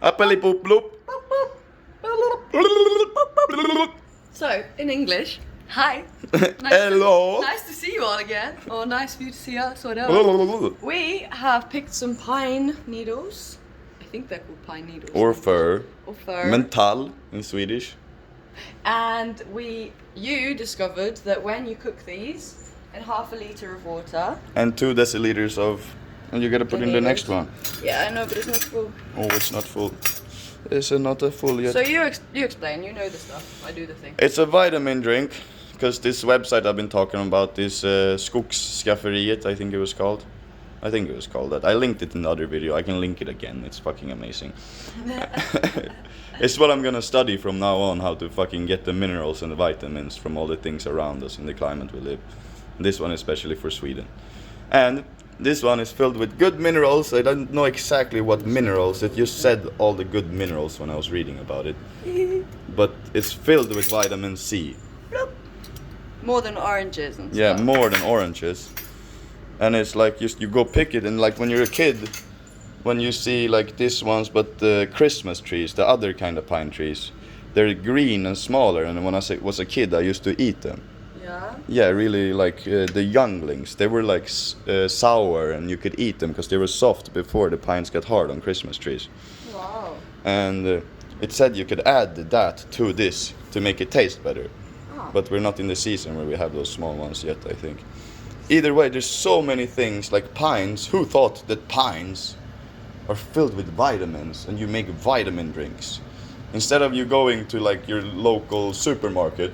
Appeli poop bloop. So, in English, hi. Hello. Nice to see you all again. Or nice for you to see us, whatever. We have picked some pine needles. I think they're called pine needles. Or fur. Or fur. Mental in Swedish. And you discovered that when you cook these in half a liter of water. And 2 deciliters of... And you gotta put in the next one. Yeah, I know, but it's not full. Oh, it's not full. It's not a full yet. So you explain, you know the stuff, I do the thing. It's a vitamin drink, because this website I've been talking about, this Skogsskafferiet, I think it was called. I think it was called that. I linked it in the other video, I can link it again, it's fucking amazing. It's what I'm gonna study from now on, how to fucking get the minerals and the vitamins from all the things around us in the climate we live. This one especially for Sweden. And this one is filled with good minerals. I don't know exactly what minerals. It just said all the good minerals when I was reading about it. But it's filled with vitamin C. More than oranges and stuff. Yeah, more than oranges. And it's like you go pick it, and like when you're a kid, when you see like these ones, but the Christmas trees, the other kind of pine trees, they're green and smaller. And when I was a kid, I used to eat them. Yeah? Yeah, really, like the younglings, they were like sour, and you could eat them because they were soft before the pines got hard on Christmas trees. Wow. And it said you could add that to this to make it taste better. Ah. But we're not in the season where we have those small ones yet, I think. Either way, there's so many things, like pines. Who thought that pines are filled with vitamins and you make vitamin drinks? Instead of you going to like your local supermarket,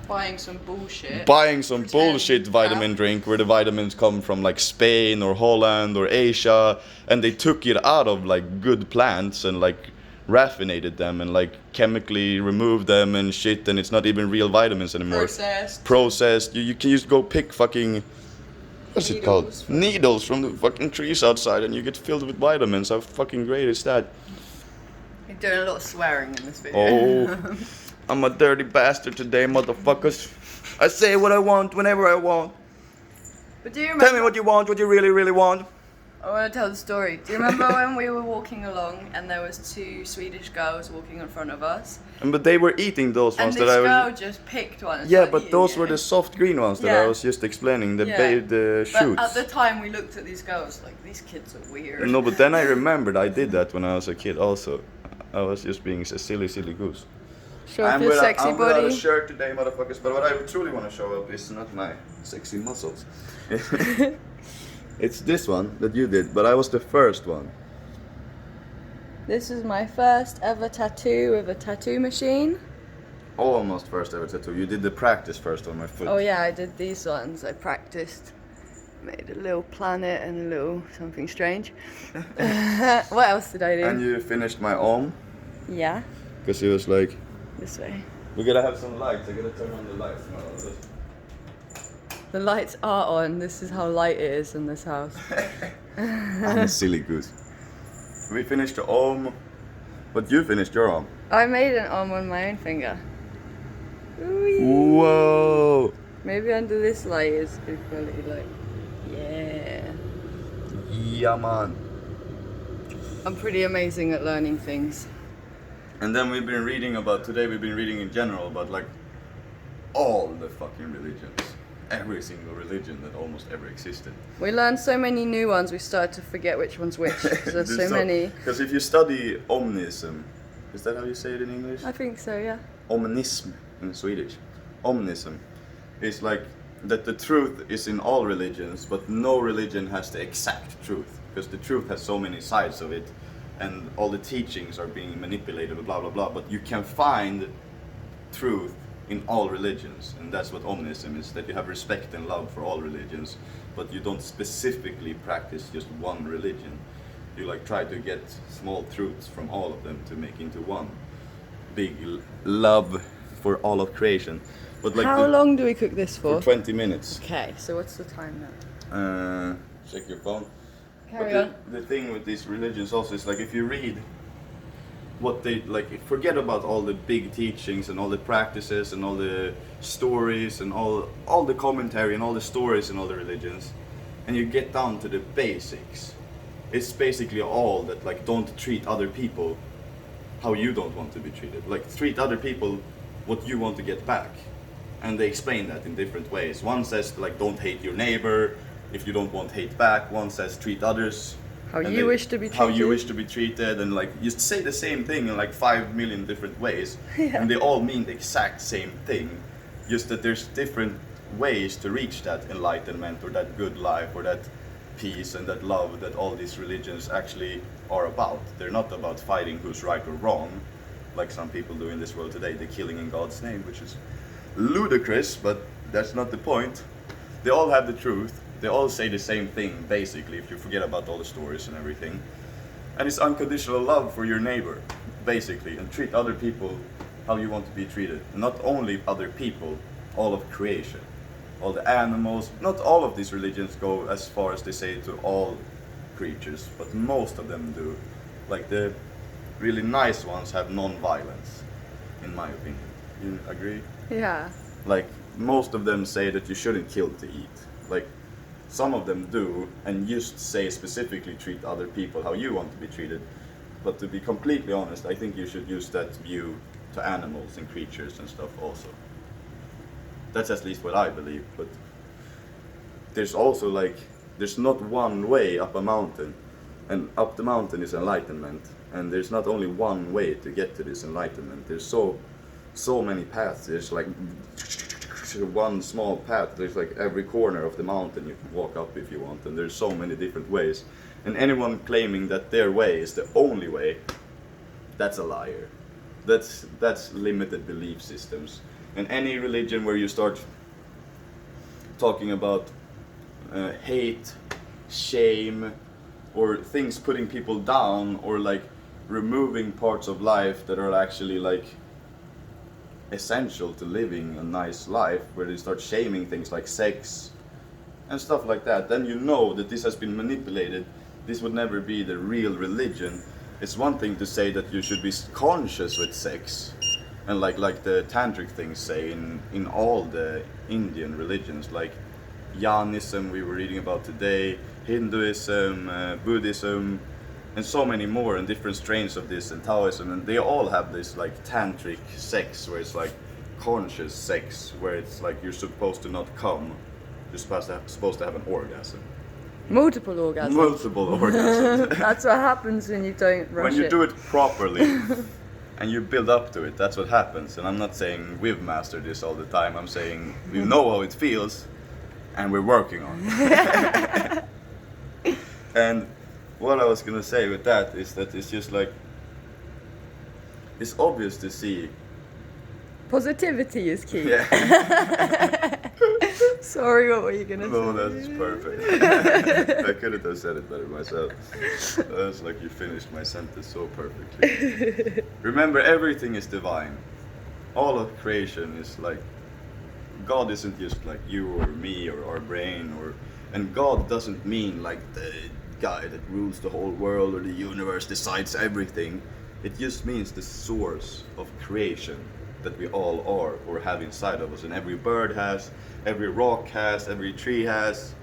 Buying some bullshit. Bullshit vitamin drink where the vitamins come from like Spain or Holland or Asia, and they took it out of like good plants and like raffinated them and like chemically removed them and shit, and it's not even real vitamins anymore. Processed. You can just go pick fucking needles from the fucking trees outside, and you get filled with vitamins. How fucking great is that? You're doing a lot of swearing in this video. Oh. I'm a dirty bastard today, motherfuckers. I say what I want whenever I want. But do you remember? Tell me what you want, what you really, really want. I want to tell the story. Do you remember when we were walking along and there was 2 Swedish girls walking in front of us? But they were eating those ones and that I was... this girl just picked one. And yeah, started but those eating were the it. soft green ones that I was just explaining, the But shoots. at the time we looked at these girls like, these kids are weird. No, but then I remembered I did that when I was a kid also. I was just being a silly goose. Show off your sexy I'm body. without a shirt today, motherfuckers, but what I truly want to show up is not my sexy muscles. It's this one that you did, but I was the first one. This is my first ever tattoo with a tattoo machine. Almost first ever tattoo. You did the practice first on my foot. Oh yeah, I did these ones. I practiced. Made a little planet and a little something strange. What else did I do? And you finished my arm. Yeah. Because it was like... This way. We gotta have some lights. I gotta turn on the lights now. The lights are on. This is how light it is in this house. I'm a silly goose. We finished the arm, but you finished your arm. I made an arm on my own finger. Ooh. Whoa! Maybe under this light is good quality light. Yeah. Yeah, man. I'm pretty amazing at learning things. And then today we've been reading in general about like all the fucking religions. Every single religion that almost ever existed. We learned so many new ones, we started to forget which one's which. There's so many. Because if you study omnism, is that how you say it in English? I think so, yeah. Omnism in Swedish. Omnism is like that the truth is in all religions, but no religion has the exact truth. Because the truth has so many sides of it, and all the teachings are being manipulated, blah blah blah. But you can find truth in all religions, and that's what omnism is, that you have respect and love for all religions, but you don't specifically practice just one religion. You like try to get small truths from all of them to make into one big love for all of creation. But like how long do we cook this for? 20 minutes. Okay, so what's the time now? Check your phone. Carry but on. the thing with these religions also is like if you read what they like, forget about all the big teachings and all the practices and all the stories and all the commentary and all the stories in all the religions, and you get down to the basics. It's basically all that like don't treat other people how you don't want to be treated. Like treat other people what you want to get back. And they explain that in different ways. One says like don't hate your neighbor if you don't want hate back. One says treat others how you wish to be treated. How you wish to be treated, and like you say the same thing in like 5 million different ways. Yeah. And they all mean the exact same thing. Just that there's different ways to reach that enlightenment or that good life or that peace and that love that all these religions actually are about. They're not about fighting who's right or wrong, like some people do in this world today. They're killing in God's name, which is ludicrous, but that's not the point. They all have the truth. They all say the same thing, basically, if you forget about all the stories and everything. And it's unconditional love for your neighbor, basically, and treat other people how you want to be treated. Not only other people, all of creation. All the animals, not all of these religions go as far as they say to all creatures, but most of them do. Like the really nice ones have non-violence, in my opinion. You agree? Yeah. Like most of them say that you shouldn't kill to eat. Like some of them do, and just say specifically treat other people how you want to be treated. But to be completely honest, I think you should use that view to animals and creatures and stuff also. That's at least what I believe, but there's also like, there's not one way up a mountain, and up the mountain is enlightenment, and there's not only one way to get to this enlightenment. There's so many paths. There's like one small path. There's like every corner of the mountain you can walk up if you want, and there's so many different ways. And anyone claiming that their way is the only way, that's a liar. That's limited belief systems. And any religion where you start talking about hate, shame, or things putting people down, or like removing parts of life that are actually like essential to living a nice life, where they start shaming things like sex and stuff like that, then you know that this has been manipulated. This would never be the real religion. It's one thing to say that you should be conscious with sex, and like the tantric things say in all the Indian religions, like Jainism we were reading about today, Hinduism, Buddhism, and so many more, and different strains of this, and Taoism, and they all have this like tantric sex where it's like conscious sex, where it's like you're supposed to not come, you're supposed to have an orgasm. Multiple orgasms. Multiple orgasms. That's what happens when you don't rush When you it. do it properly and you build up to it, that's what happens. And I'm not saying we've mastered this all the time. I'm saying we know how it feels and we're working on it. And what I was gonna say with that is that it's just like, it's obvious to see. Positivity is key. Yeah. Sorry, what were you gonna say? No, that's perfect. I couldn't have said it better myself. That's like you finished my sentence so perfectly. Remember, everything is divine. All of creation is like, God isn't just like you or me or our brain, and God doesn't mean like the guy that rules the whole world or the universe decides everything. It just means the source of creation that we all are or have inside of us, and every bird has, every rock has, every tree has.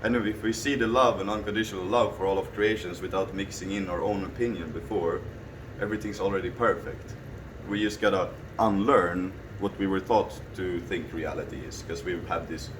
And if we see the love and unconditional love for all of creations without mixing in our own opinion before, everything's already perfect. We just gotta unlearn what we were taught to think reality is, because we've had this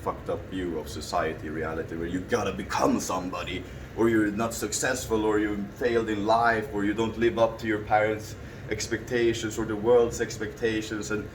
fucked up view of society reality where you gotta become somebody, or you're not successful, or you failed in life, or you don't live up to your parents' expectations or the world's expectations, and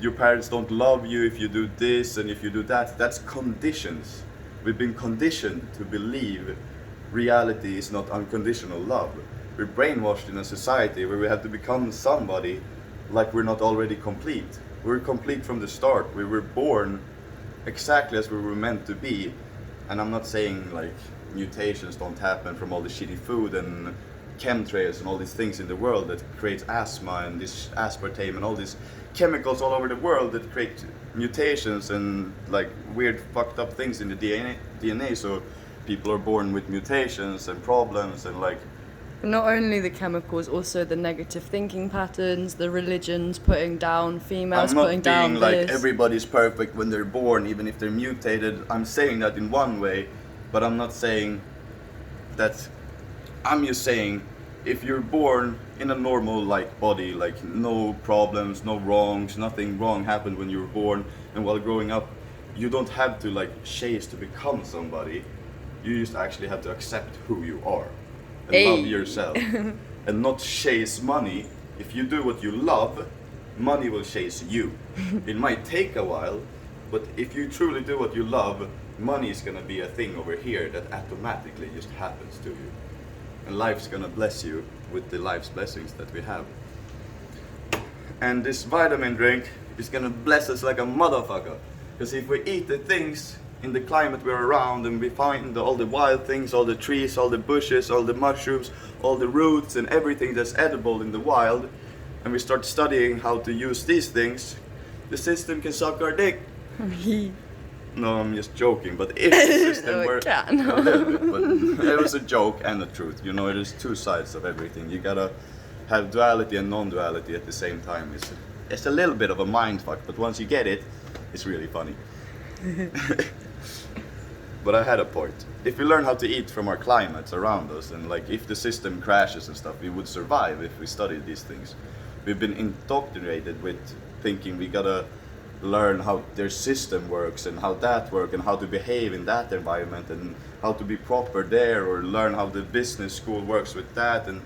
your parents don't love you if you do this and if you do that. That's conditions. We've been conditioned to believe reality is not unconditional love. We're brainwashed in a society where we have to become somebody like we're not already complete. We're complete from the start. We were born exactly as we were meant to be. And I'm not saying like mutations don't happen from all the shitty food and chemtrails and all these things in the world that creates asthma and this aspartame and all these chemicals all over the world that create mutations and like weird fucked up things in the DNA. So people are born with mutations and problems, and like not only the chemicals, also the negative thinking patterns, the religions putting down females, putting down I'm not being like everybody's perfect when they're born, even if they're mutated. I'm saying that in one way, but I'm not saying that. I'm just saying if you're born in a normal like body, like no problems, no wrongs, nothing wrong happened when you were born, and while growing up, you don't have to like chase to become somebody. You just actually have to accept who you are and love yourself and not chase money. If you do what you love, money will chase you. It might take a while, but if you truly do what you love, money is gonna be a thing over here that automatically just happens to you. And life's gonna bless you with the life's blessings that we have. And this vitamin drink is gonna bless us like a motherfucker. Because if we eat the things in the climate we're around and we find all the wild things, all the trees, all the bushes, all the mushrooms, all the roots and everything that's edible in the wild, and we start studying how to use these things, the system can suck our dick. No, I'm just joking, but if the system were a little bit, but it was a joke and the truth. You know, there's two sides of everything. You gotta have duality and non-duality at the same time. It's a little bit of a mind fuck, but once you get it, it's really funny. But I had a point. If we learn how to eat from our climates around us, and like if the system crashes and stuff, we would survive if we studied these things. We've been indoctrinated with thinking we gotta learn how their system works and how that works and how to behave in that environment and how to be proper there, or learn how the business school works with that, and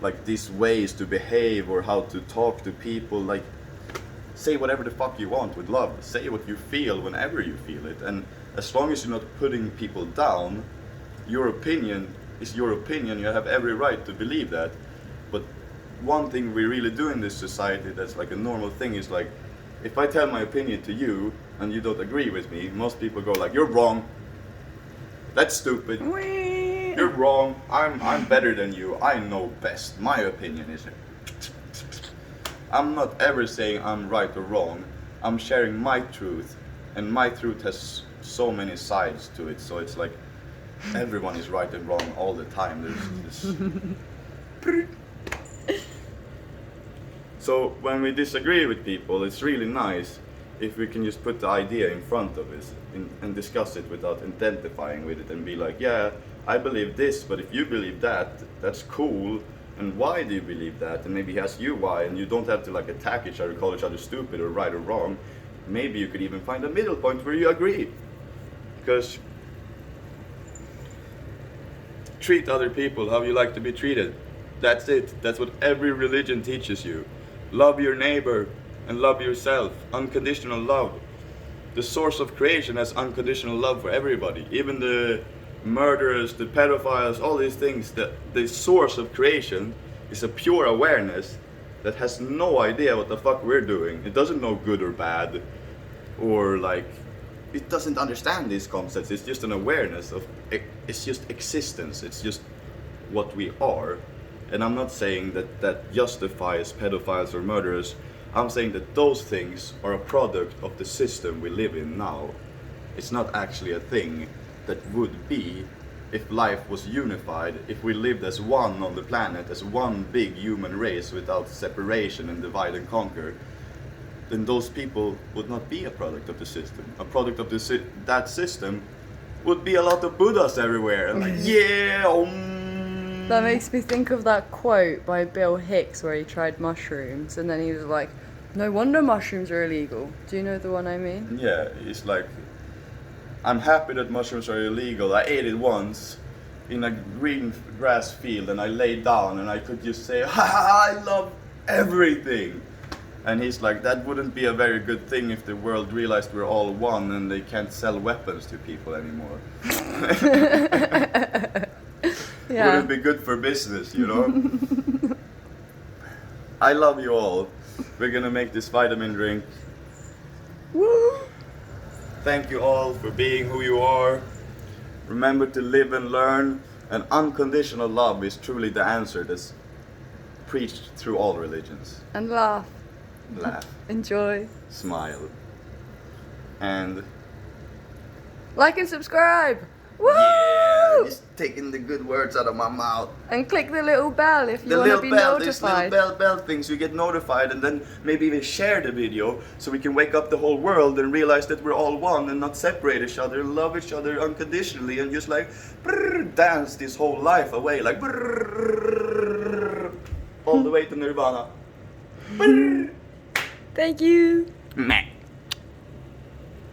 like these ways to behave or how to talk to people. Like, say whatever the fuck you want with love. Say what you feel whenever you feel it, and as long as you're not putting people down, your opinion is your opinion. You have every right to believe that. But one thing we really do in this society that's like a normal thing is like, if I tell my opinion to you and you don't agree with me, most people go like, you're wrong, that's stupid, you're wrong, I'm better than you, I know best, my opinion is it. I'm not ever saying I'm right or wrong, I'm sharing my truth, and my truth has so many sides to it, so it's like everyone is right and wrong all the time. There's this So when we disagree with people, it's really nice if we can just put the idea in front of us and discuss it without identifying with it and be like, yeah, I believe this, but if you believe that, that's cool, and why do you believe that? And maybe he asks you why, and you don't have to like attack each other, call each other stupid or right or wrong. Maybe you could even find a middle point where you agree. Because treat other people how you like to be treated. That's it. That's what every religion teaches you. Love your neighbor and love yourself. Unconditional love. The source of creation has unconditional love for everybody. Even the murderers, the pedophiles, all these things. The source of creation is a pure awareness that has no idea what the fuck we're doing. It doesn't know good or bad, or like, it doesn't understand these concepts. It's just an awareness of, it's just existence. It's just what we are. And I'm not saying that that justifies pedophiles or murderers. I'm saying that those things are a product of the system we live in now. It's not actually a thing that would be if life was unified, if we lived as one on the planet, as one big human race without separation and divide and conquer. Then those people would not be a product of the system. A product of that system would be a lot of Buddhas everywhere. And like, yeah, That makes me think of that quote by Bill Hicks where he tried mushrooms and then he was like, no wonder mushrooms are illegal. Do you know the one I mean? Yeah, it's like, I'm happy that mushrooms are illegal. I ate it once in a green grass field and I laid down and I could just say, ha, I love everything. And he's like, that wouldn't be a very good thing if the world realized we're all one and they can't sell weapons to people anymore. Yeah. Wouldn't be good for business, you know? I love you all. We're gonna make this vitamin drink. Woo! Thank you all for being who you are. Remember to live and learn. And unconditional love is truly the answer that's preached through all religions. And laugh. Laugh. Enjoy. Smile. And like and subscribe. Woo! Yeah, just taking the good words out of my mouth. And click the little bell if you want to be notified. There's little bell things, you get notified, and then maybe even share the video so we can wake up the whole world and realize that we're all one and not separate each other, love each other unconditionally, and just like dance this whole life away like all the way to Nirvana. Thank you. Meh.